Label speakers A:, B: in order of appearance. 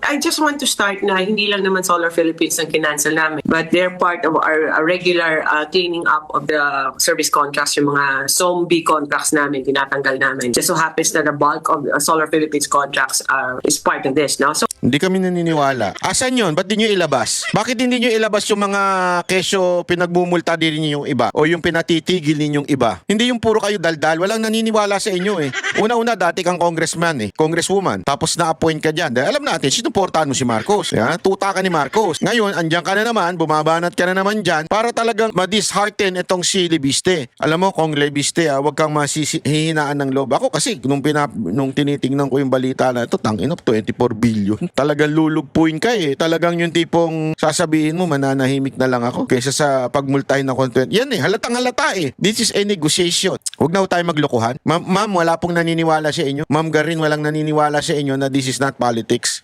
A: I just want to start na hindi lang naman Solar Philippines ang kinancel namin, but they're part of our regular cleaning up of the service contracts, yung mga zombie contracts namin, tinatanggal namin. Just so happens na the bulk of Solar Philippines contracts is part of this. No? So,
B: Hindi kami naniniwala. Asan yun? Ba't di nyo ilabas? Bakit hindi nyo ilabas yung mga kesyo pinagmumulta din ninyong iba o yung pinatitigil ninyong iba? Hindi yung puro kayo daldal. Walang naniniwala sa inyo eh. Una-una, dati kang congressman eh. Congresswoman. Tapos na-appoint ka dyan. Dahil alam natin, sinuportahan mo si Marcos. Ya? Tuta ka ni Marcos. Ngayon, andyan ka na naman, bumabanat ka na naman dyan para talagang ma-dishearten itong si Lebiste. Alam mo, Kong Lebiste, huwag kang masihihinaan ng loob. Ako kasi, nung tinitingnan ko yung balita na ito, tangin of 24 billion. Talagang lulugpuin ka eh. Talagang yung tipong sasabihin mo, mananahimik na lang ako kaysa sa pagmultahin na content. Yan eh, halatang halata eh. This is a negotiation. Huwag na tayo maglokohan. Ma'am, wala pong naniniwala sa inyo. Ma'am Garin, walang naniniwala sa inyo na this is not politics.